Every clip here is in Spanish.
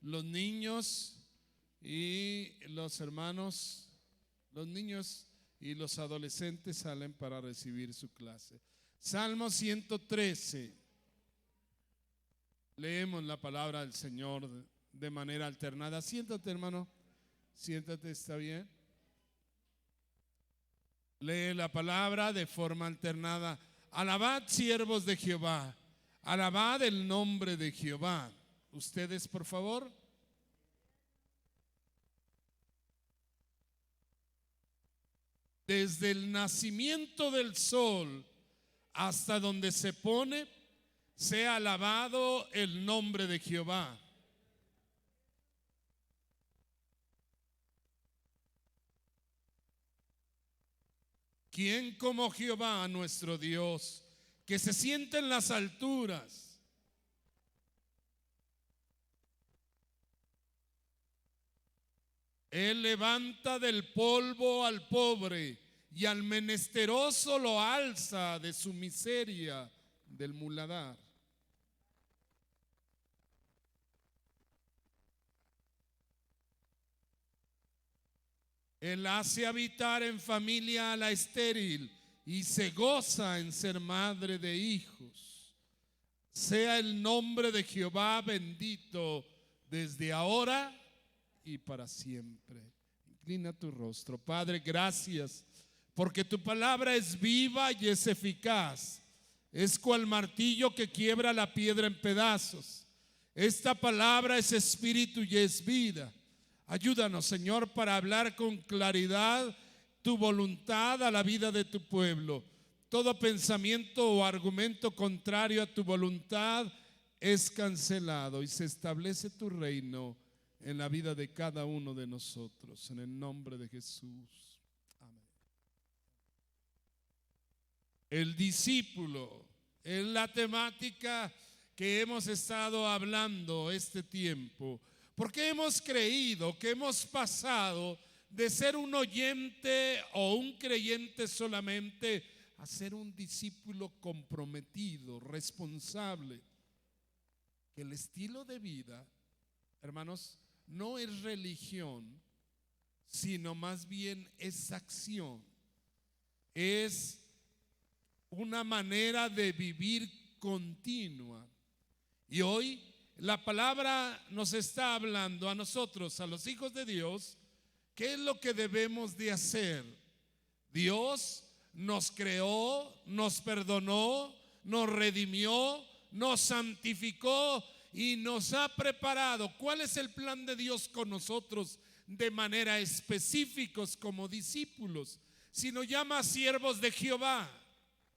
los niños y los hermanos, los niños y los adolescentes salen para recibir su clase. Salmo 113. Leemos la palabra del Señor de manera alternada. Siéntate, hermano. Siéntate, ¿está bien? Lee la palabra de forma alternada. Alabad, siervos de Jehová. Alabad el nombre de Jehová. Ustedes, por favor. Desde el nacimiento del sol hasta donde se pone, sea alabado el nombre de Jehová. ¿Quién como Jehová nuestro Dios, que se sienta en las alturas? Él levanta del polvo al pobre y al menesteroso lo alza de su miseria del muladar. Él hace habitar en familia a la estéril y se goza en ser madre de hijos. Sea el nombre de Jehová bendito desde ahora y para siempre. Inclina tu rostro. Padre, gracias porque tu palabra es viva y es eficaz. Es cual martillo que quiebra la piedra en pedazos. Esta palabra es espíritu y es vida. Ayúdanos, Señor, para hablar con claridad tu voluntad a la vida de tu pueblo. Todo pensamiento o argumento contrario a tu voluntad es cancelado y se establece tu reino en la vida de cada uno de nosotros. En el nombre de Jesús. Amén. El discípulo es la temática que hemos estado hablando este tiempo. Porque hemos creído que hemos pasado de ser un oyente o un creyente solamente a ser un discípulo comprometido, responsable. Que el estilo de vida, hermanos, no es religión, sino más bien es acción. Es una manera de vivir continua. Y hoy la palabra nos está hablando a nosotros, a los hijos de Dios, ¿qué es lo que debemos de hacer? Dios nos creó, nos perdonó, nos redimió, nos santificó y nos ha preparado. ¿Cuál es el plan de Dios con nosotros de manera específicos como discípulos? Si nos llama siervos de Jehová.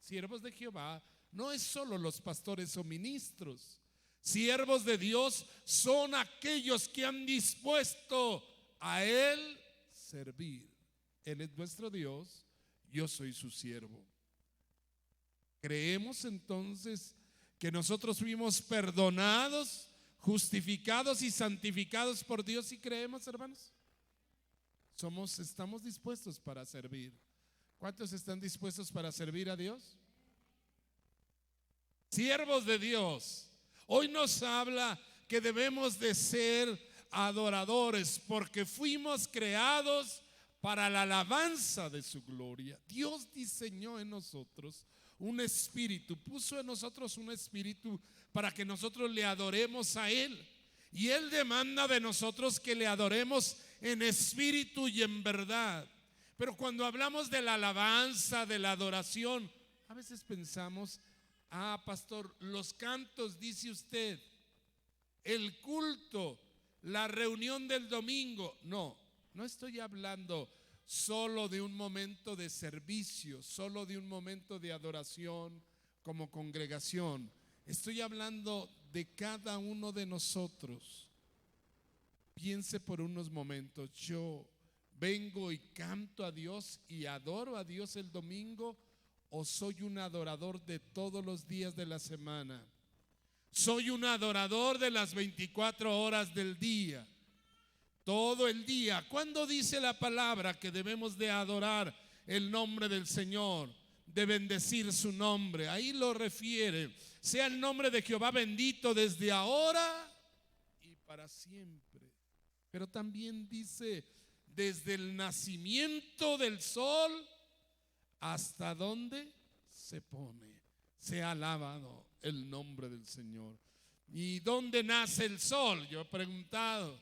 Siervos de Jehová no es solo los pastores o ministros. Siervos de Dios son aquellos que han dispuesto a Él servir. Él es nuestro Dios, yo soy su siervo. Creemos entonces que nosotros fuimos perdonados, justificados y santificados por Dios. ¿Y creemos, hermanos? Estamos dispuestos para servir. ¿Cuántos están dispuestos para servir a Dios? Siervos de Dios. Hoy nos habla que debemos de ser adoradores porque fuimos creados para la alabanza de su gloria. Dios diseñó en nosotros un espíritu, puso en nosotros un espíritu para que nosotros le adoremos a Él. Y Él demanda de nosotros que le adoremos en espíritu y en verdad. Pero cuando hablamos de la alabanza, de la adoración, a veces pensamos, pastor, los cantos, dice usted, el culto, la reunión del domingo. No estoy hablando solo de un momento de servicio, solo de un momento de adoración como congregación. Estoy hablando de cada uno de nosotros. Piense por unos momentos, yo vengo y canto a Dios y adoro a Dios el domingo, o soy un adorador de todos los días de la semana. Soy un adorador de las 24 horas del día, todo el día. ¿Cuándo dice la palabra que debemos de adorar el nombre del Señor, de bendecir su nombre? Ahí lo refiere. Sea el nombre de Jehová bendito desde ahora y para siempre. Pero también dice, desde el nacimiento del sol hasta donde se pone. Sea alabado el nombre del Señor. ¿Y dónde nace el sol? Yo he preguntado.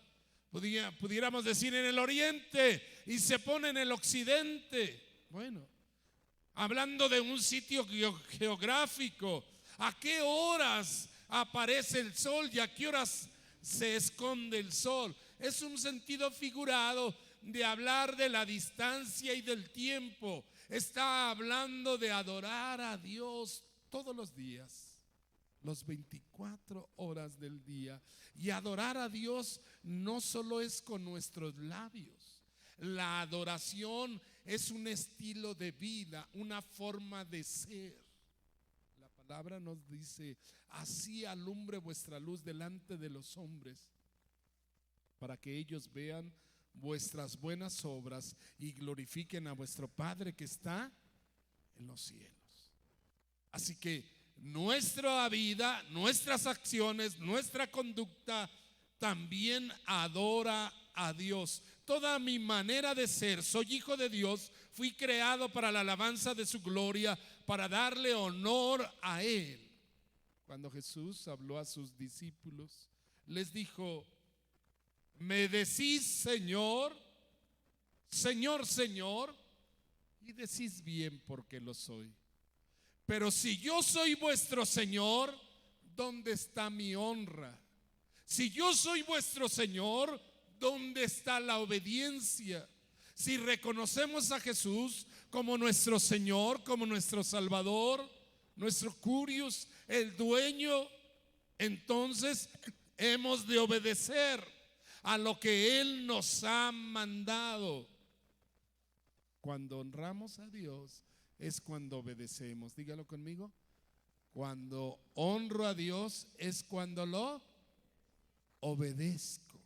Pudiéramos decir en el oriente y se pone en el occidente. Bueno, hablando de un sitio geográfico, ¿a qué horas aparece el sol y a qué horas se esconde el sol? Es un sentido figurado de hablar de la distancia y del tiempo. Está hablando de adorar a Dios todos los días, los 24 horas del día. Y adorar a Dios no solo es con nuestros labios. La adoración es un estilo de vida, una forma de ser. La palabra nos dice, así alumbre vuestra luz delante de los hombres, para que ellos vean vuestras buenas obras y glorifiquen a vuestro Padre que está en los cielos. Así que nuestra vida, nuestras acciones, nuestra conducta también adora a Dios. Toda mi manera de ser, soy hijo de Dios, fui creado para la alabanza de su gloria, para darle honor a Él. Cuando Jesús habló a sus discípulos, les dijo, me decís Señor, Señor, Señor, y decís bien porque lo soy. Pero si yo soy vuestro Señor, ¿dónde está mi honra? Si yo soy vuestro Señor, ¿dónde está la obediencia? Si reconocemos a Jesús como nuestro Señor, como nuestro Salvador, nuestro Curios, el dueño, entonces hemos de obedecer a lo que Él nos ha mandado. Cuando honramos a Dios es cuando obedecemos. Dígalo conmigo. Cuando honro a Dios es cuando lo obedezco.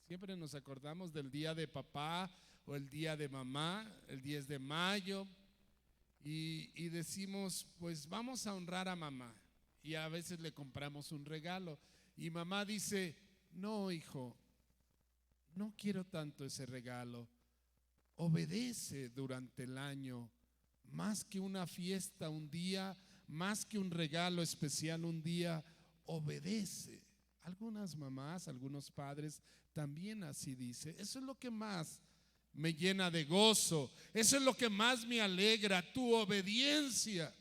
Siempre nos acordamos del día de papá o el día de mamá, el 10 de mayo, y decimos, pues vamos a honrar a mamá. Y a veces le compramos un regalo. Y mamá dice, no, hijo, no quiero tanto ese regalo. Obedece durante el año. Más que una fiesta un día, más que un regalo especial un día, obedece. Algunas mamás, algunos padres también así dicen. Eso es lo que más me llena de gozo. Eso es lo que más me alegra, tu obediencia.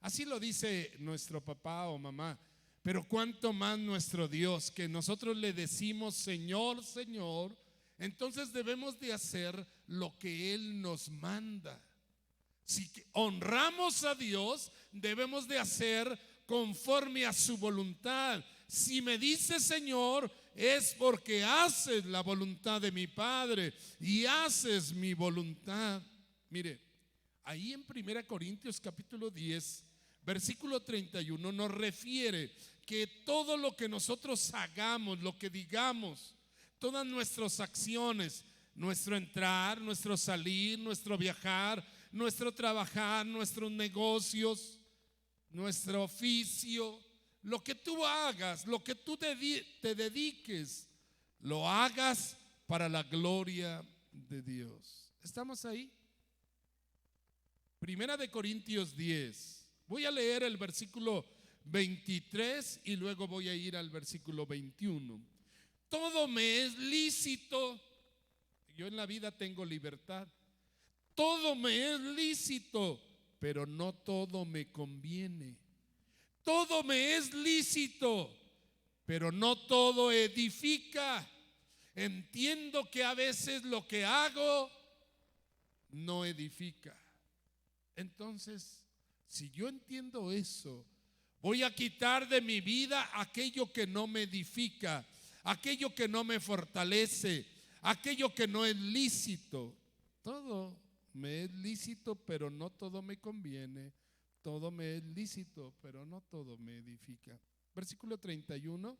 Así lo dice nuestro papá o mamá. Pero cuánto más nuestro Dios, que nosotros le decimos Señor, Señor, entonces debemos de hacer lo que Él nos manda. Si honramos a Dios, debemos de hacer conforme a su voluntad. Si me dice Señor, es porque haces la voluntad de mi Padre y haces mi voluntad. Mire, ahí en 1 Corintios capítulo 10, versículo 31 nos refiere que todo lo que nosotros hagamos, lo que digamos, todas nuestras acciones, nuestro entrar, nuestro salir, nuestro viajar, nuestro trabajar, nuestros negocios, nuestro oficio, lo que tú hagas, lo que tú te dediques, lo hagas para la gloria de Dios. ¿Estamos ahí? 1 Corintios 10. Voy a leer el versículo 23 y luego voy a ir al versículo 21. Todo me es lícito. Yo en la vida tengo libertad. Todo me es lícito, pero no todo me conviene. Todo me es lícito, pero no todo edifica. Entiendo que a veces lo que hago no edifica. Entonces, si yo entiendo eso, voy a quitar de mi vida aquello que no me edifica, aquello que no me fortalece, aquello que no es lícito. Todo me es lícito, pero no todo me conviene. Todo me es lícito, pero no todo me edifica. Versículo 31.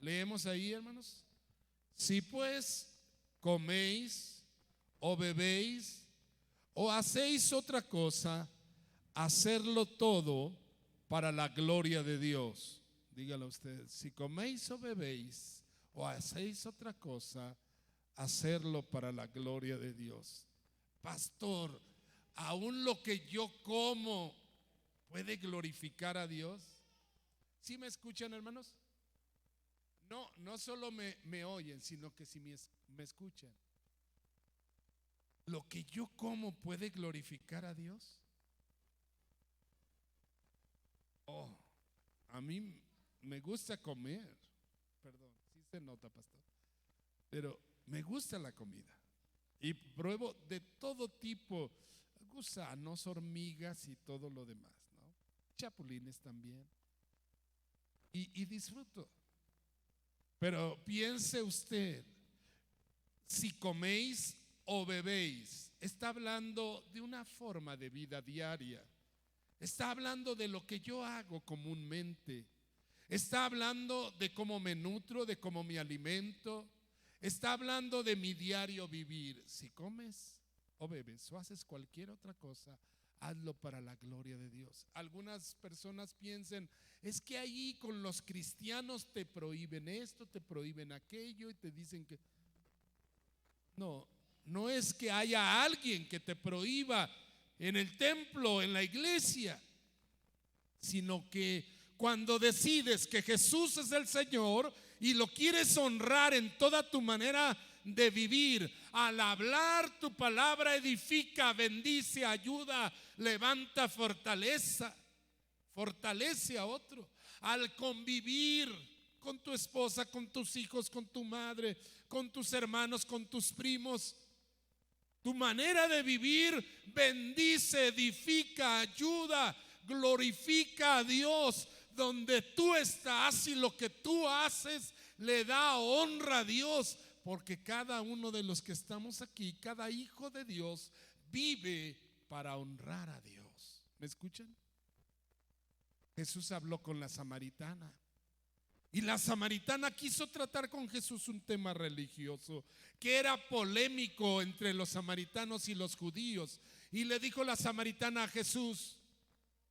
Leemos ahí, hermanos. Si pues coméis o bebéis o hacéis otra cosa, hacerlo todo para la gloria de Dios. dígalo usted, si coméis o bebéis o hacéis otra cosa, hacerlo para la gloria de Dios. Pastor, aún lo que yo como puede glorificar a Dios. ¿Sí me escuchan, hermanos? No solo me oyen, sino que si me escuchan. ¿Lo que yo como puede glorificar a Dios? Oh, a mí me gusta comer. Perdón, sí se nota, pastor. Pero me gusta la comida. Y pruebo de todo tipo, gusanos, hormigas y todo lo demás, ¿no? Chapulines también. Y disfruto. Pero piense usted, si coméis o bebéis, está hablando de una forma de vida diaria. Está hablando de lo que yo hago comúnmente. Está hablando de cómo me nutro, de cómo me alimento. Está hablando de mi diario vivir. Si comes o bebes o haces cualquier otra cosa, hazlo para la gloria de Dios. Algunas personas piensan, es que ahí con los cristianos te prohíben esto, te prohíben aquello y te dicen que... No es que haya alguien que te prohíba en el templo, en la iglesia, sino que cuando decides que Jesús es el Señor y lo quieres honrar en toda tu manera de vivir, al hablar tu palabra edifica, bendice, ayuda, levanta, fortalece a otro. Al convivir con tu esposa, con tus hijos, con tu madre, con tus hermanos, con tus primos, tu manera de vivir bendice, edifica, ayuda, glorifica a Dios. Donde tú estás y lo que tú haces le da honra a Dios, porque cada uno de los que estamos aquí, cada hijo de Dios vive para honrar a Dios. ¿Me escuchan? Jesús habló con la samaritana y la samaritana quiso tratar con Jesús un tema religioso que era polémico entre los samaritanos y los judíos. Y le dijo la samaritana a Jesús: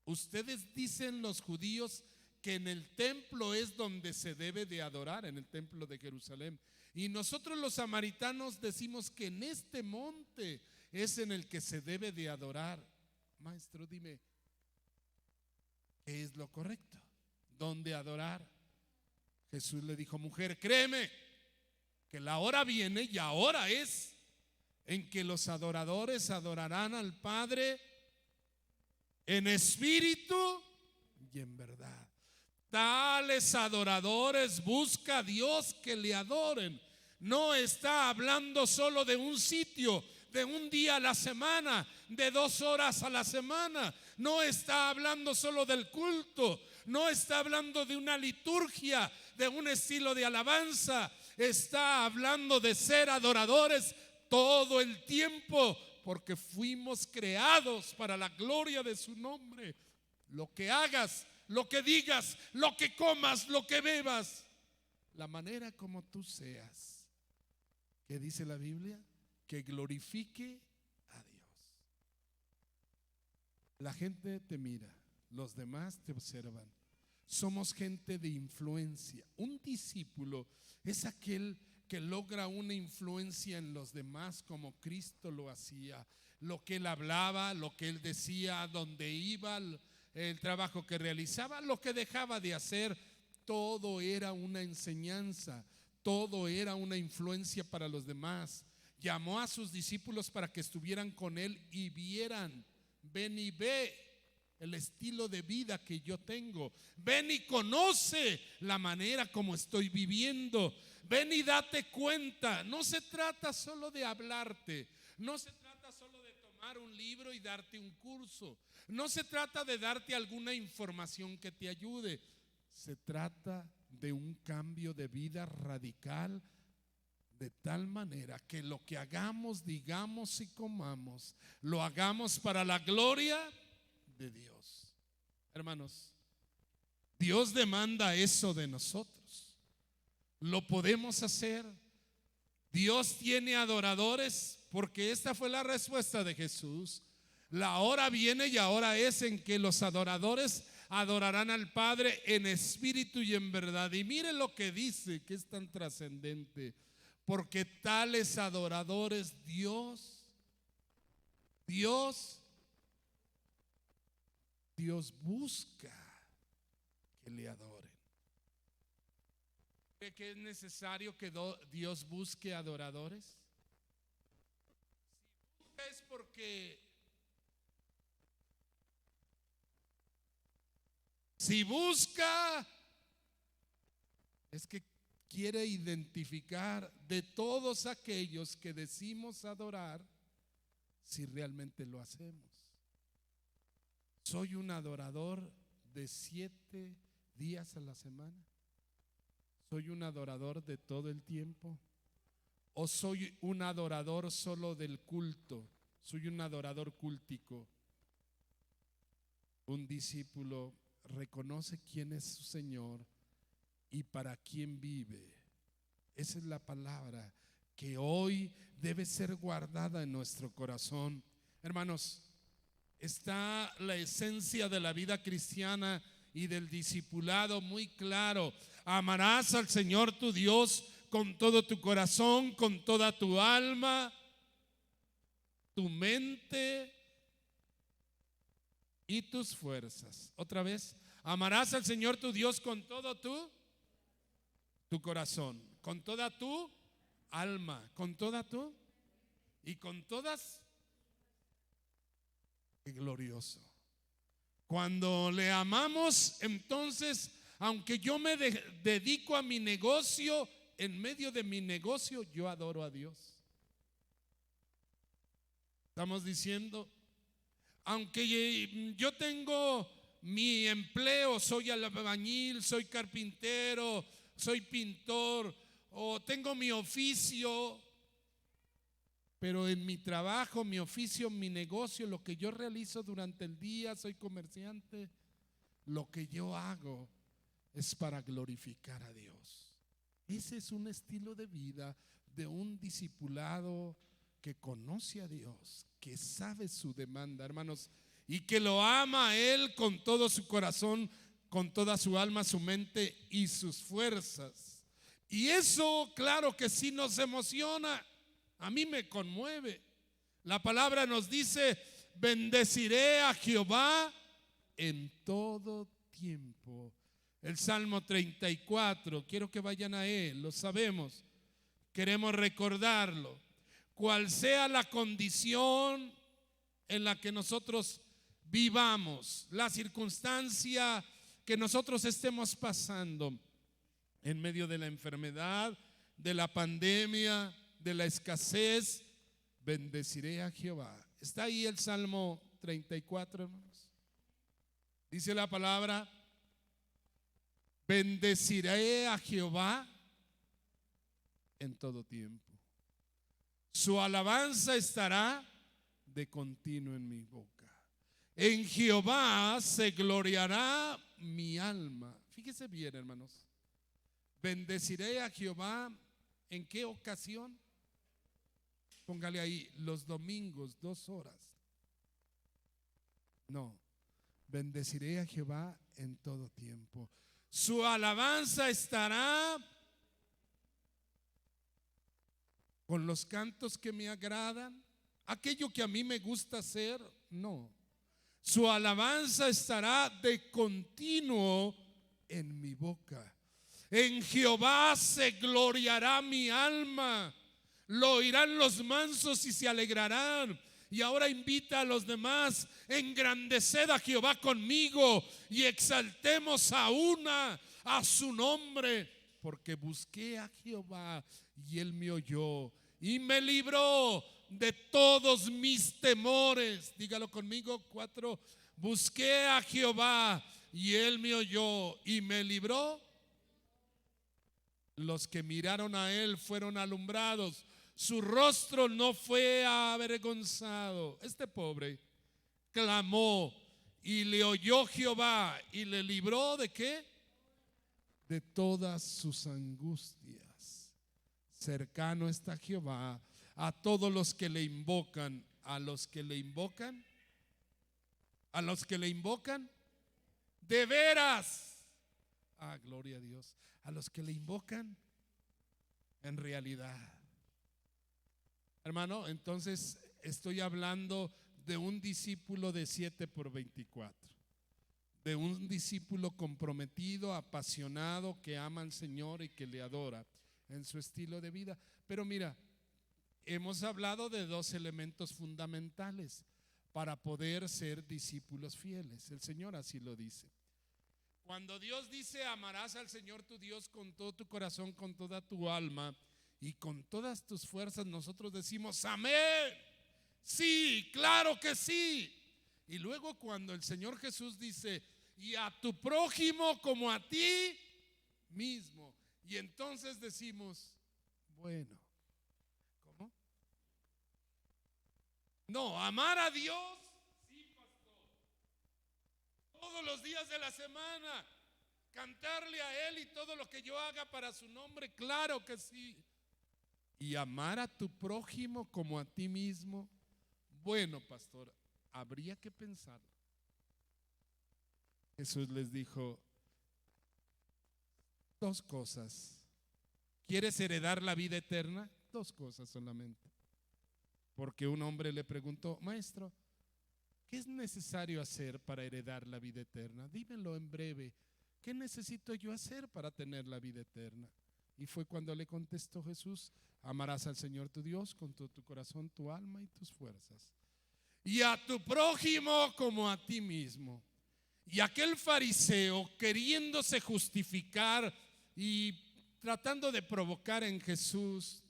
ustedes dicen los judíos que en el templo es donde se debe de adorar, en el templo de Jerusalén, y nosotros los samaritanos decimos que en este monte es en el que se debe de adorar. Maestro, dime, ¿qué es lo correcto? ¿Dónde adorar? Jesús le dijo: mujer, créeme que la hora viene y ahora es en que los adoradores adorarán al Padre en espíritu y en verdad. Tales adoradores busca a Dios que le adoren. No está hablando solo de un sitio, de un día a la semana, de 2 horas a la semana. No está hablando solo del culto. No está hablando de una liturgia, de un estilo de alabanza. Está hablando de ser adoradores todo el tiempo, porque fuimos creados para la gloria de su nombre. Lo que hagas, lo que digas, lo que comas, lo que bebas, la manera como tú seas, ¿qué dice la Biblia? Que glorifique a Dios. La gente te mira, los demás te observan. Somos gente de influencia. Un discípulo es aquel que logra una influencia en los demás como Cristo lo hacía. Lo que él hablaba, lo que él decía, donde iba, el trabajo que realizaba, lo que dejaba de hacer, todo era una enseñanza, todo era una influencia para los demás. Llamó a sus discípulos para que estuvieran con él y vieran: ven y ve el estilo de vida que yo tengo, ven y conoce la manera como estoy viviendo, ven y date cuenta. No se trata solo de hablarte, no se trata solo de tomar un libro y darte un curso, no se trata de darte alguna información que te ayude. Se trata de un cambio de vida radical, de tal manera que lo que hagamos, digamos y comamos, lo hagamos para la gloria de Dios. Hermanos, Dios demanda eso de nosotros. ¿Lo podemos hacer? Dios tiene adoradores, porque esta fue la respuesta de Jesús. La hora viene y ahora es en que los adoradores adorarán al Padre en espíritu y en verdad. Y mire lo que dice, que es tan trascendente. Porque tales adoradores Dios busca que le adoren. ¿Cree que es necesario que Dios busque adoradores? Es porque si busca, es que quiere identificar de todos aquellos que decimos adorar, si realmente lo hacemos. ¿Soy un adorador de 7 días a la semana? ¿Soy un adorador de todo el tiempo? ¿O soy un adorador solo del culto? ¿Soy un adorador cúltico? Un discípulo reconoce quién es su Señor y para quién vive. Esa es la palabra que hoy debe ser guardada en nuestro corazón. Hermanos, está la esencia de la vida cristiana y del discipulado muy claro. Amarás al Señor tu Dios con todo tu corazón, con toda tu alma, tu mente y tus fuerzas. Otra vez, amarás al Señor tu Dios con todo tu corazón, con toda tu alma, con toda tu y con todas. Qué glorioso. Cuando le amamos, entonces, aunque yo me dedico a mi negocio, en medio de mi negocio yo adoro a Dios. Estamos diciendo, aunque yo tengo mi empleo, soy albañil, soy carpintero, soy pintor, o tengo mi oficio, pero en mi trabajo, mi oficio, mi negocio, lo que yo realizo durante el día, soy comerciante, lo que yo hago es para glorificar a Dios. Ese es un estilo de vida de un discipulado que conoce a Dios, que sabe su demanda, hermanos, y que lo ama a Él con todo su corazón, con toda su alma, su mente y sus fuerzas. Y eso, claro que sí nos emociona. A mí me conmueve. La palabra nos dice: bendeciré a Jehová en todo tiempo. El Salmo 34, quiero que vayan a él, lo sabemos, queremos recordarlo. Cual sea la condición en la que nosotros vivamos, la circunstancia que nosotros estemos pasando, en medio de la enfermedad, de la pandemia, de la escasez, bendeciré a Jehová. Está ahí el Salmo 34, hermanos. Dice la palabra: bendeciré a Jehová en todo tiempo. Su alabanza estará de continuo en mi boca. En Jehová se gloriará mi alma. Fíjese bien, hermanos. Bendeciré a Jehová. ¿En qué ocasión? Póngale ahí, los domingos, 2 horas. No, bendeciré a Jehová en todo tiempo. Su alabanza estará con los cantos que me agradan. Aquello que a mí me gusta hacer, no. Su alabanza estará de continuo en mi boca. En Jehová se gloriará mi alma. Lo oirán los mansos y se alegrarán. Y ahora invita a los demás: engrandeced a Jehová conmigo y exaltemos a su nombre. Porque busqué a Jehová y él me oyó y me libró de todos mis temores. Dígalo conmigo, 4. Busqué a Jehová y él me oyó y me libró. Los que miraron a él fueron alumbrados. Su rostro no fue avergonzado. Este pobre clamó y le oyó Jehová y le libró ¿de qué? De todas sus angustias. Cercano está Jehová a todos los que le invocan. A los que le invocan. A los que le invocan de veras. Ah, gloria a Dios. A los que le invocan en realidad. Hermano, entonces estoy hablando de un discípulo de 7 por 24, de un discípulo comprometido, apasionado, que ama al Señor y que le adora en su estilo de vida. Pero mira, hemos hablado de dos elementos fundamentales para poder ser discípulos fieles. El Señor así lo dice. Cuando Dios dice: amarás al Señor tu Dios con todo tu corazón, con toda tu alma y con todas tus fuerzas, nosotros decimos: amén. Sí, claro que sí. Y luego cuando el Señor Jesús dice: y a tu prójimo como a ti mismo, y entonces decimos: bueno, ¿cómo? No, amar a Dios, sí, pastor, todos los días de la semana, cantarle a Él y todo lo que yo haga para su nombre, claro que sí. Y amar a tu prójimo como a ti mismo, bueno, pastor, habría que pensar. Jesús les dijo dos cosas. ¿Quieres heredar la vida eterna? Dos cosas solamente. Porque un hombre le preguntó: maestro, ¿qué es necesario hacer para heredar la vida eterna? Dímelo en breve. ¿Qué necesito yo hacer para tener la vida eterna? Y fue cuando le contestó Jesús: amarás al Señor tu Dios con todo tu corazón, tu alma y tus fuerzas, y a tu prójimo como a ti mismo. Y aquel fariseo, queriéndose justificar y tratando de provocar en Jesús,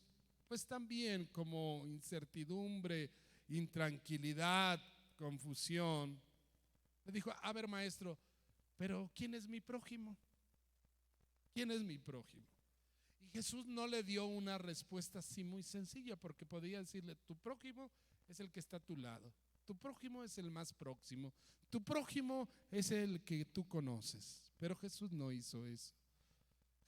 pues también como incertidumbre, intranquilidad, confusión, le dijo: a ver, maestro, pero ¿quién es mi prójimo? ¿Quién es mi prójimo? Y Jesús no le dio una respuesta así muy sencilla, porque podía decirle: tu prójimo es el que está a tu lado, tu prójimo es el más próximo, tu prójimo es el que tú conoces. Pero Jesús no hizo eso.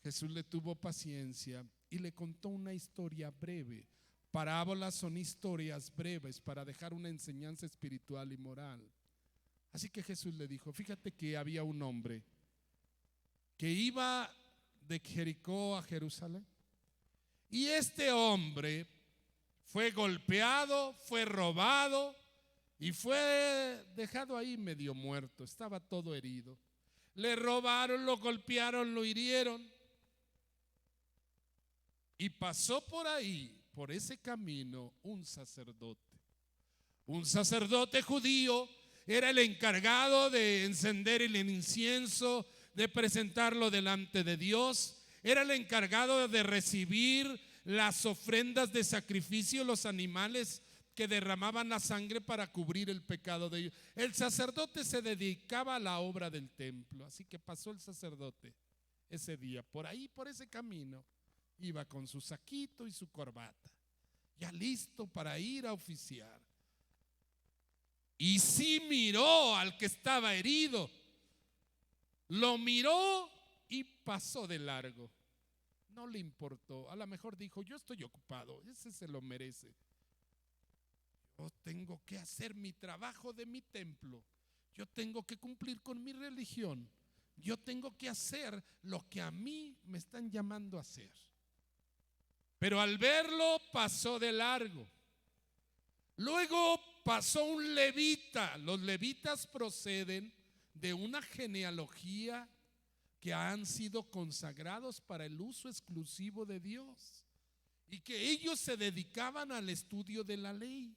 Jesús le tuvo paciencia y le contó una historia breve. Parábolas son historias breves para dejar una enseñanza espiritual y moral. Así que Jesús le dijo: fíjate que había un hombre que iba de Jericó a Jerusalén, y este hombre fue golpeado, fue robado y fue dejado ahí medio muerto. Estaba todo herido. Le robaron, lo golpearon, lo hirieron. Y pasó por ahí, por ese camino, un sacerdote. Un sacerdote judío era el encargado de encender el incienso, de presentarlo delante de Dios. Era el encargado de recibir las ofrendas de sacrificio, los animales que derramaban la sangre para cubrir el pecado de ellos. El sacerdote se dedicaba a la obra del templo. Así que pasó el sacerdote ese día por ahí, por ese camino. Iba con su saquito y su corbata, ya listo para ir a oficiar. Y sí miró al que estaba herido, lo miró y pasó de largo. No le importó. A lo mejor dijo: yo estoy ocupado, ese se lo merece. Yo tengo que hacer mi trabajo de mi templo. Yo tengo que cumplir con mi religión. Yo tengo que hacer lo que a mí me están llamando a hacer. Pero al verlo pasó de largo. Luego pasó un levita. Los levitas proceden de una genealogía que han sido consagrados para el uso exclusivo de Dios, y que ellos se dedicaban al estudio de la ley.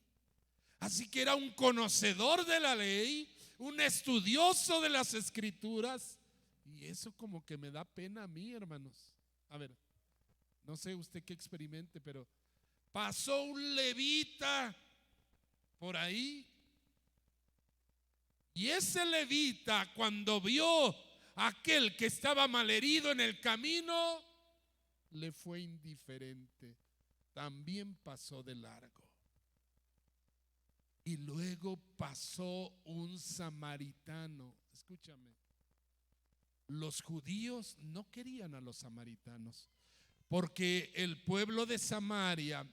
Así que era un conocedor de la ley, un estudioso de las escrituras. Y eso como que me da pena a mí, hermanos. A ver, no sé usted qué experimente, pero pasó un levita por ahí, y ese levita, cuando vio a aquel que estaba malherido en el camino, le fue indiferente. También pasó de largo. Y luego pasó un samaritano. Escúchame, los judíos no querían a los samaritanos, porque el pueblo de Samaria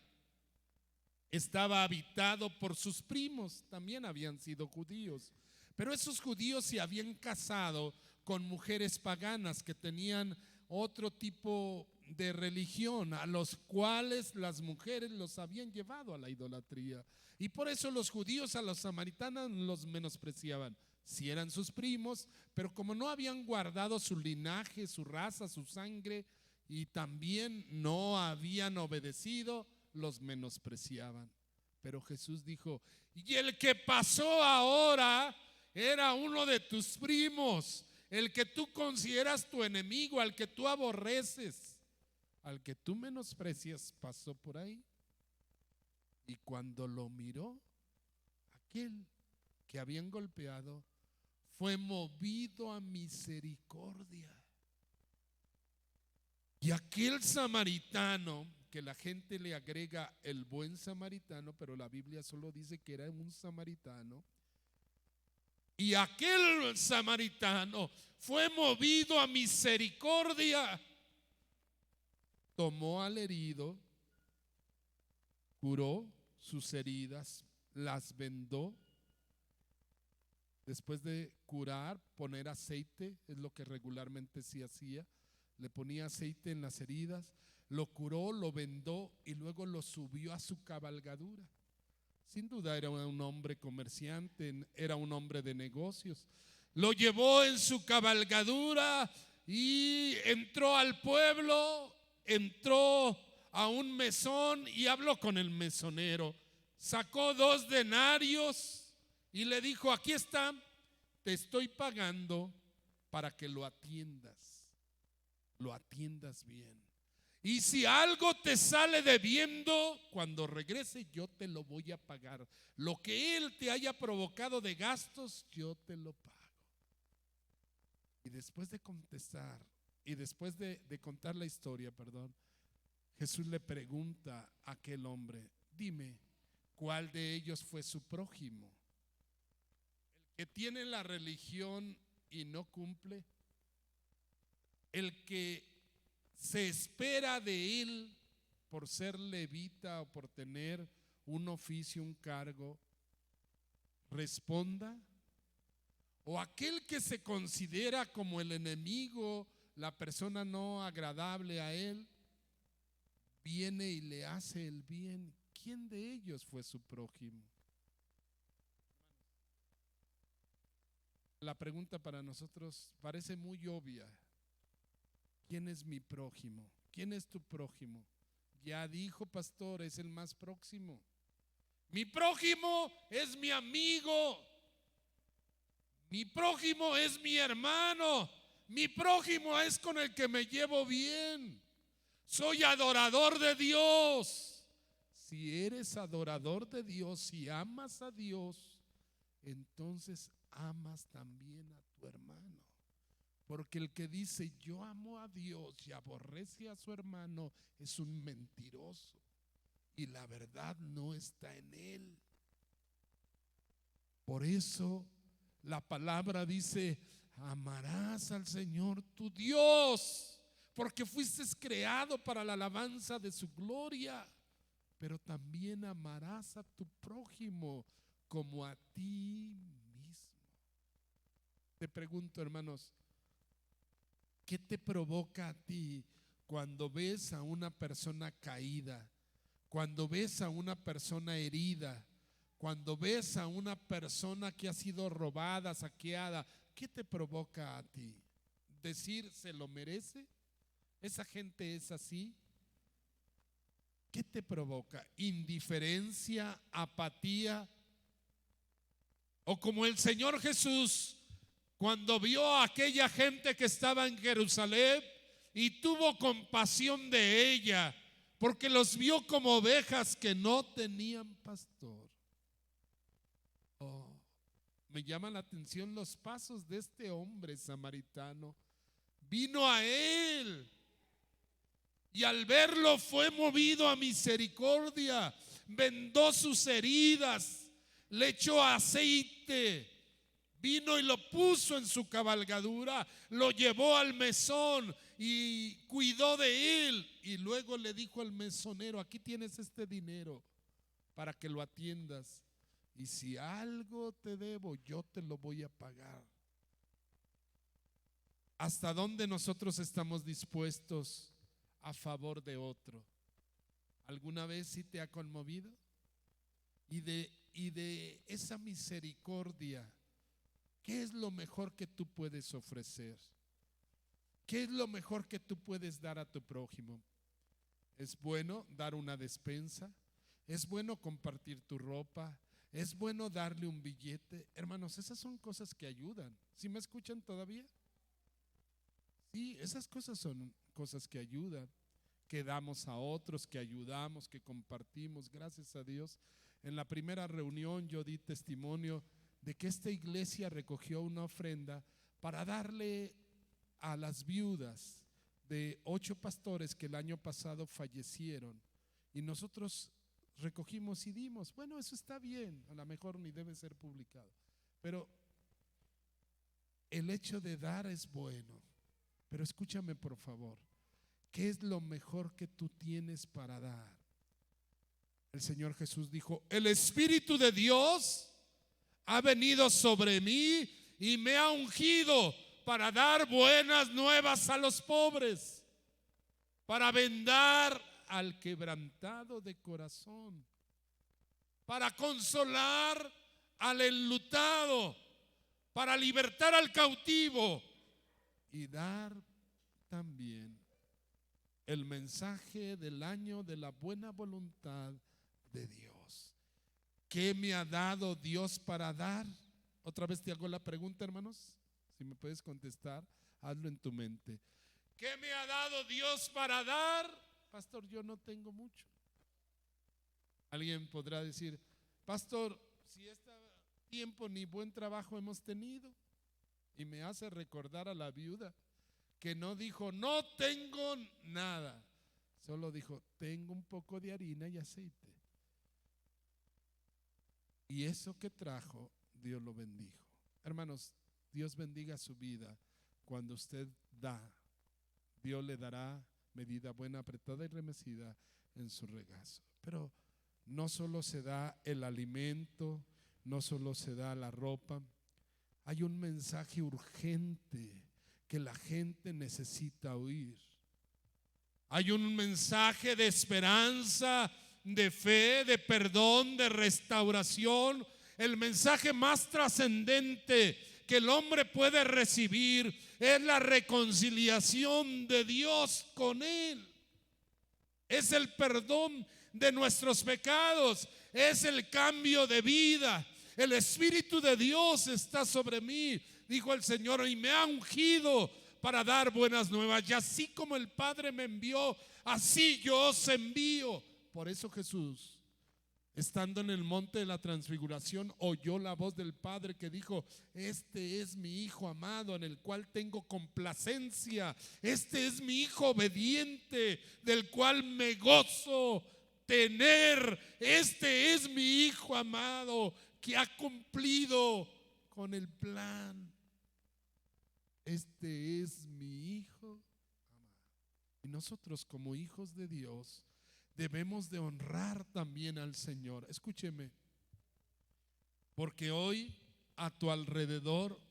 estaba habitado por sus primos, también habían sido judíos. Pero esos judíos se habían casado con mujeres paganas que tenían otro tipo de religión, a los cuales las mujeres los habían llevado a la idolatría. Y por eso los judíos a los samaritanos los menospreciaban. Si eran sus primos, pero como no habían guardado su linaje, su raza, su sangre, y también no habían obedecido, los menospreciaban. Pero Jesús dijo: y el que pasó ahora era uno de tus primos, el que tú consideras tu enemigo, al que tú aborreces, al que tú menosprecias, pasó por ahí. Y cuando lo miró, aquel que habían golpeado fue movido a misericordia. Y aquel samaritano, que la gente le agrega el buen samaritano, pero la Biblia solo dice que era un samaritano, y aquel samaritano fue movido a misericordia. Tomó al herido, curó sus heridas, las vendó. Después de curar, poner aceite, es lo que regularmente se hacía. Le ponía aceite en las heridas, lo curó, lo vendó y luego lo subió a su cabalgadura. Sin duda era un hombre comerciante, era un hombre de negocios. Lo llevó en su cabalgadura y entró al pueblo, entró a un mesón y habló con el mesonero. Sacó 2 denarios y le dijo: aquí está, te estoy pagando para que lo atiendas bien. Y si algo te sale debiendo, cuando regrese yo te lo voy a pagar. Lo que él te haya provocado de gastos, yo te lo pago. Y después de contestar, y después de contar la historia, Jesús le pregunta a aquel hombre: dime, ¿cuál de ellos fue su prójimo? ¿El que tiene la religión y no cumple? ¿El que se espera de él por ser levita o por tener un oficio, un cargo, responda? ¿O aquel que se considera como el enemigo, la persona no agradable a él, viene y le hace el bien? ¿Quién de ellos fue su prójimo? La pregunta para nosotros parece muy obvia. ¿Quién es mi prójimo? ¿Quién es tu prójimo? Ya dijo, pastor, es el más próximo. Mi prójimo es mi amigo. Mi prójimo es mi hermano. Mi prójimo es con el que me llevo bien. Soy adorador de Dios. Si eres adorador de Dios, si amas a Dios, entonces amas también a tu hermano. Porque el que dice yo amo a Dios y aborrece a su hermano es un mentiroso, y la verdad no está en él. Por eso la palabra dice: amarás al Señor tu Dios, porque fuiste creado para la alabanza de su gloria. Pero también amarás a tu prójimo como a ti mismo. Te pregunto, hermanos, ¿qué te provoca a ti cuando ves a una persona caída, cuando ves a una persona herida, cuando ves a una persona que ha sido robada, saqueada? ¿Qué te provoca a ti? ¿Decir se lo merece? ¿Esa gente es así? ¿Qué te provoca? ¿Indiferencia, apatía? O como el Señor Jesús, cuando vio a aquella gente que estaba en Jerusalén y tuvo compasión de ella, porque los vio como ovejas que no tenían pastor. Oh, me llama la atención los pasos de este hombre samaritano. Vino a él y al verlo fue movido a misericordia, vendó sus heridas, le echó aceite, vino y lo puso en su cabalgadura, lo llevó al mesón y cuidó de él. Y luego le dijo al mesonero: aquí tienes este dinero para que lo atiendas. y si algo te debo, yo te lo voy a pagar. ¿Hasta dónde nosotros estamos dispuestos a favor de otro? ¿Alguna vez sí te ha conmovido? Y de esa misericordia, ¿qué es lo mejor que tú puedes ofrecer? ¿Qué es lo mejor que tú puedes dar a tu prójimo? ¿Es bueno dar una despensa? ¿Es bueno compartir tu ropa? ¿Es bueno darle un billete? Hermanos, esas son cosas que ayudan. ¿Sí me escuchan todavía? Sí, esas cosas son cosas que ayudan, que damos a otros, que ayudamos, que compartimos. Gracias a Dios. En la primera reunión yo di testimonio de que esta iglesia recogió una ofrenda para darle a las viudas de 8 pastores que el año pasado fallecieron, y nosotros recogimos y dimos. Bueno, eso está bien, a lo mejor ni debe ser publicado, pero el hecho de dar es bueno. Pero escúchame por favor, ¿qué es lo mejor que tú tienes para dar? El Señor Jesús dijo: el Espíritu de Dios ha venido sobre mí y me ha ungido para dar buenas nuevas a los pobres, para vendar al quebrantado de corazón, para consolar al enlutado, para libertar al cautivo y dar también el mensaje del año de la buena voluntad de Dios. ¿Qué me ha dado Dios para dar? Otra vez te hago la pregunta, hermanos. Si me puedes contestar, hazlo en tu mente. ¿Qué me ha dado Dios para dar? Pastor, yo no tengo mucho. Alguien podrá decir: pastor, si este tiempo ni buen trabajo hemos tenido. Y me hace recordar a la viuda que no dijo: no tengo nada, solo dijo: tengo un poco de harina y aceite. Y eso que trajo, Dios lo bendijo. Hermanos, Dios bendiga su vida. Cuando usted da, Dios le dará medida buena, apretada y remecida en su regazo. Pero no solo se da el alimento, no solo se da la ropa. Hay un mensaje urgente que la gente necesita oír. Hay un mensaje de esperanza, de fe, de perdón, de restauración. El mensaje más trascendente que el hombre puede recibir es la reconciliación de Dios con él. Es el perdón de nuestros pecados, es el cambio de vida. El Espíritu de Dios está sobre mí, dijo el Señor, y me ha ungido para dar buenas nuevas. Y así como el Padre me envió, así yo os envío. Por eso Jesús, estando en el monte de la transfiguración, oyó la voz del Padre que dijo: este es mi Hijo amado, en el cual tengo complacencia. Este es mi Hijo obediente, del cual me gozo tener. Este es mi Hijo amado, que ha cumplido con el plan. Este es mi Hijo amado. Y nosotros, como hijos de Dios, debemos de honrar también al Señor. Escúcheme, porque hoy a tu alrededor,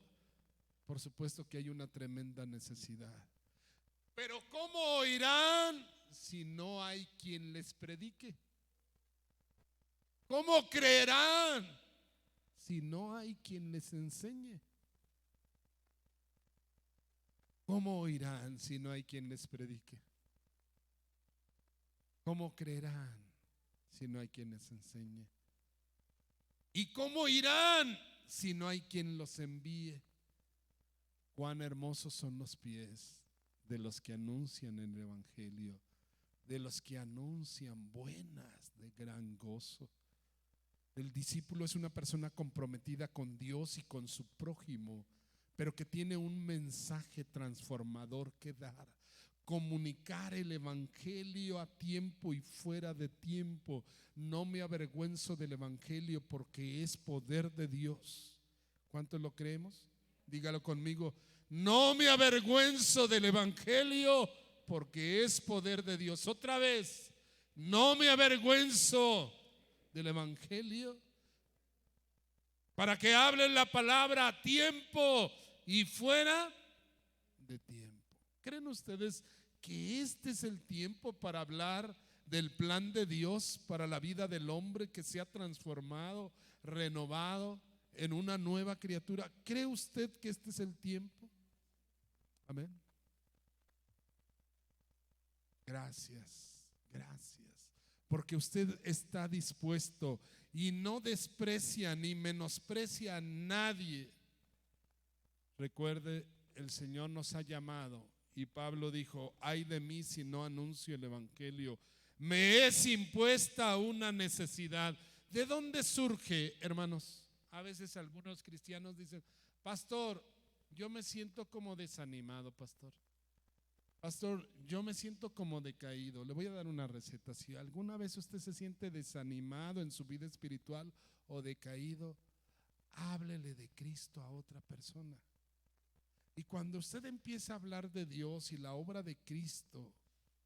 por supuesto que hay una tremenda necesidad. Pero ¿cómo oirán si no hay quien les predique? ¿Cómo creerán si no hay quien les enseñe? ¿Cómo oirán si no hay quien les predique? ¿Cómo creerán si no hay quien les enseñe? ¿Y cómo irán si no hay quien los envíe? Cuán hermosos son los pies de los que anuncian el evangelio, de los que anuncian buenas de gran gozo. El discípulo es una persona comprometida con Dios y con su prójimo, pero que tiene un mensaje transformador que dar. Comunicar el evangelio a tiempo y fuera de tiempo. No me avergüenzo del evangelio, porque es poder de Dios. ¿Cuántos lo creemos? Dígalo conmigo: no me avergüenzo del evangelio, porque es poder de Dios. Otra vez: no me avergüenzo del evangelio, para que hablen la palabra a tiempo y fuera de tiempo. ¿Creen ustedes que este es el tiempo para hablar del plan de Dios para la vida del hombre que se ha transformado, renovado en una nueva criatura? ¿Cree usted que este es el tiempo? Amén. Gracias, gracias, porque usted está dispuesto y no desprecia ni menosprecia a nadie. Recuerde, el Señor nos ha llamado y Pablo dijo: ay de mí si no anuncio el evangelio, me es impuesta una necesidad. ¿De dónde surge, hermanos? A veces algunos cristianos dicen: pastor, yo me siento como desanimado, pastor. Pastor, yo me siento como decaído. Le voy a dar una receta. Si alguna vez usted se siente desanimado en su vida espiritual o decaído, háblele de Cristo a otra persona. Y cuando usted empieza a hablar de Dios y la obra de Cristo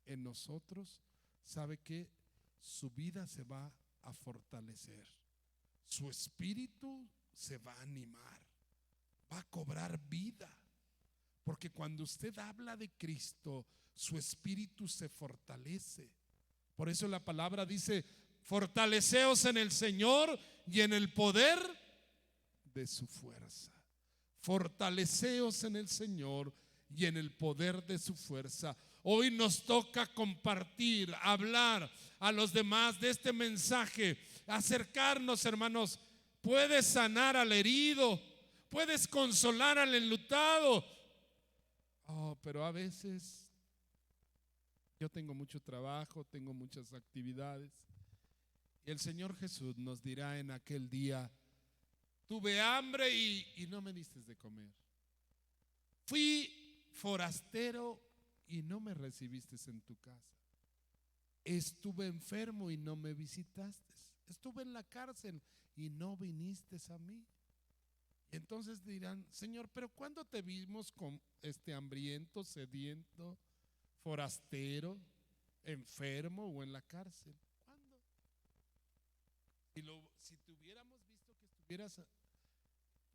en nosotros, sabe que su vida se va a fortalecer, su espíritu se va a animar, va a cobrar vida. Porque cuando usted habla de Cristo, su espíritu se fortalece. Por eso la palabra dice: fortaleceos en el Señor y en el poder de su fuerza. Fortaleceos en el Señor y en el poder de su fuerza. Hoy nos toca compartir, hablar a los demás de este mensaje, acercarnos, hermanos. Puedes sanar al herido, puedes consolar al enlutado. Pero a veces yo tengo mucho trabajo, tengo muchas actividades. Y el Señor Jesús nos dirá en aquel día: tuve hambre y no me diste de comer. Fui forastero y no me recibiste en tu casa. Estuve enfermo y no me visitaste. Estuve en la cárcel y no viniste a mí. Y entonces dirán: Señor, pero ¿cuándo te vimos con hambriento, sediento, forastero, enfermo o en la cárcel? ¿Cuándo? Si te hubiéramos visto que estuvieras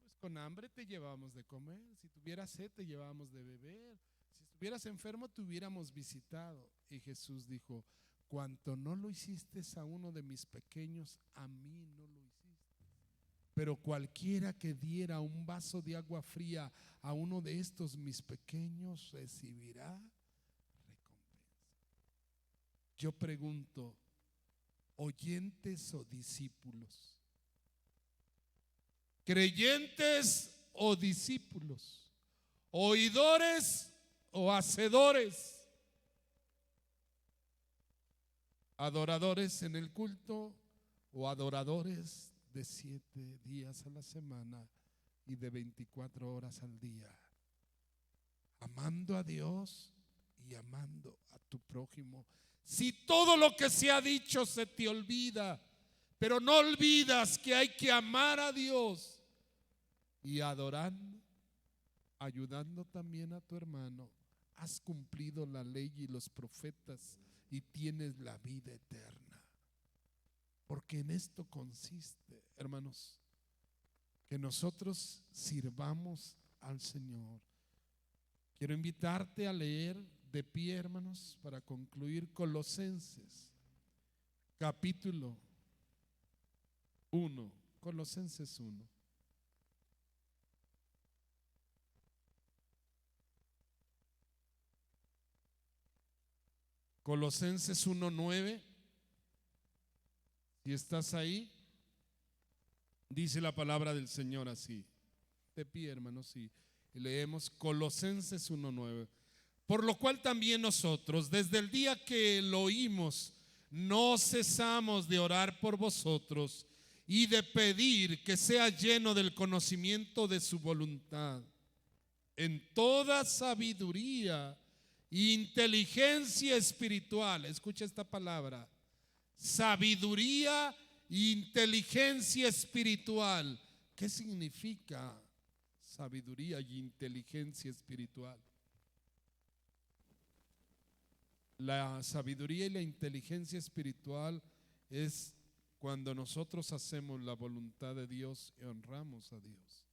pues con hambre, te llevábamos de comer. Si tuvieras sed, te llevábamos de beber. Si estuvieras enfermo, te hubiéramos visitado. Y Jesús dijo: cuanto no lo hiciste a uno de mis pequeños, a mí no lo hiciste. Pero cualquiera que diera un vaso de agua fría a uno de estos mis pequeños, recibirá recompensa. Yo pregunto: ¿oyentes o discípulos? ¿Creyentes o discípulos? ¿Oidores o hacedores? ¿Adoradores en el culto o adoradores de 7 días a la semana y de 24 horas al día? Amando a Dios y amando a tu prójimo. Si todo lo que se ha dicho se te olvida, pero no olvidas que hay que amar a Dios y adorando, ayudando también a tu hermano, has cumplido la ley y los profetas y tienes la vida eterna. Porque en esto consiste, hermanos, que nosotros sirvamos al Señor. Quiero invitarte a leer de pie, hermanos, para concluir, Colosenses capítulo 1, Colosenses 1. Colosenses 1:9. Si estás ahí, dice la palabra del Señor así. De pie, hermanos, y leemos Colosenses 1:9. Por lo cual también nosotros, desde el día que lo oímos, no cesamos de orar por vosotros y de pedir que sea lleno del conocimiento de su voluntad, en toda sabiduría e inteligencia espiritual. Escucha esta palabra: sabiduría e inteligencia espiritual. ¿Qué significa sabiduría y inteligencia espiritual? La sabiduría y la inteligencia espiritual es cuando nosotros hacemos la voluntad de Dios y honramos a Dios.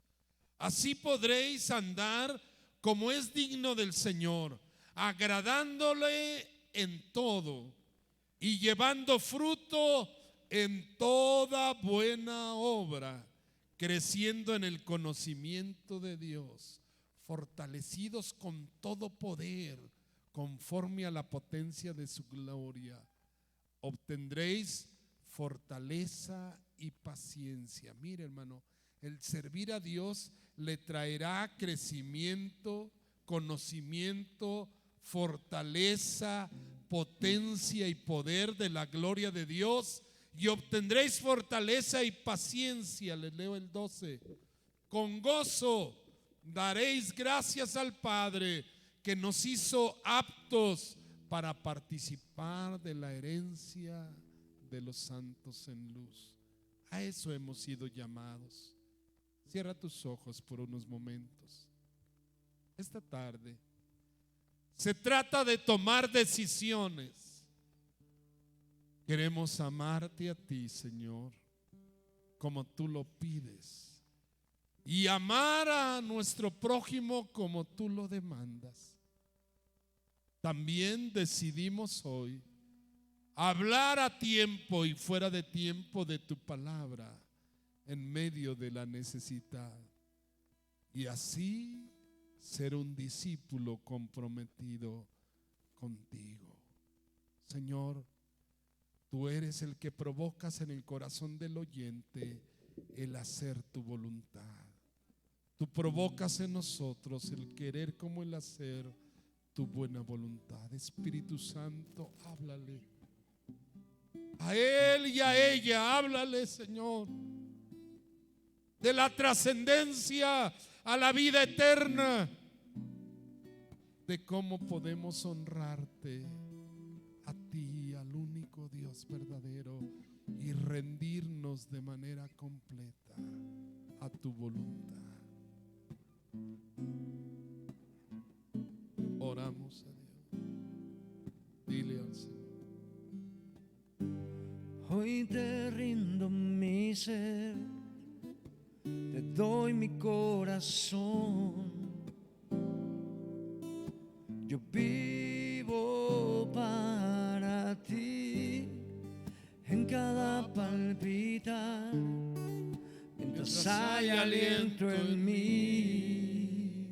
Así podréis andar como es digno del Señor, agradándole en todo y llevando fruto en toda buena obra, creciendo en el conocimiento de Dios, fortalecidos con todo poder, conforme a la potencia de su gloria, obtendréis fortaleza y paciencia. Mire, hermano, el servir a Dios le traerá crecimiento, conocimiento, fortaleza, potencia y poder de la gloria de Dios, y obtendréis fortaleza y paciencia. Les leo el 12. Con gozo daréis gracias al Padre, que nos hizo aptos para participar de la herencia de los santos en luz. A eso hemos sido llamados. Cierra tus ojos por unos momentos. Esta tarde se trata de tomar decisiones. Queremos amarte a ti, Señor, como tú lo pides, y amar a nuestro prójimo como tú lo demandas. También decidimos hoy hablar a tiempo y fuera de tiempo de tu palabra en medio de la necesidad, y así ser un discípulo comprometido contigo. Señor, tú eres el que provocas en el corazón del oyente el hacer tu voluntad. Tú provocas en nosotros el querer como el hacer tu buena voluntad. Espíritu Santo, háblale a él y a ella. Háblale, Señor, de la trascendencia a la vida eterna, de cómo podemos honrarte a ti, al único Dios verdadero, y rendirnos de manera completa a tu voluntad. Oramos a Dios. Dile al Señor: hoy te rindo mi ser, te doy mi corazón. Yo vivo para ti en cada palpitar, mientras hay aliento en mí.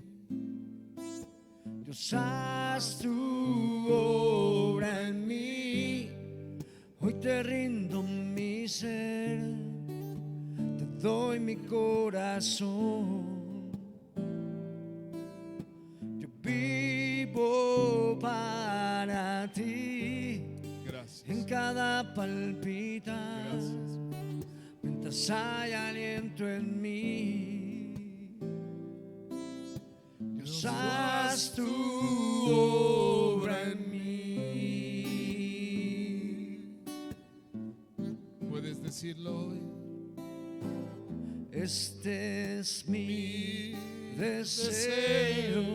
Dios, haz tu obra en mí. Hoy te rindo mi ser, te doy mi corazón. Yo vivo para ti. Gracias. En cada palpitar, Gracias. mientras hay aliento en mí. Dios, haz tu obra en mí. Puedes decirlo hoy. Este es mi deseo,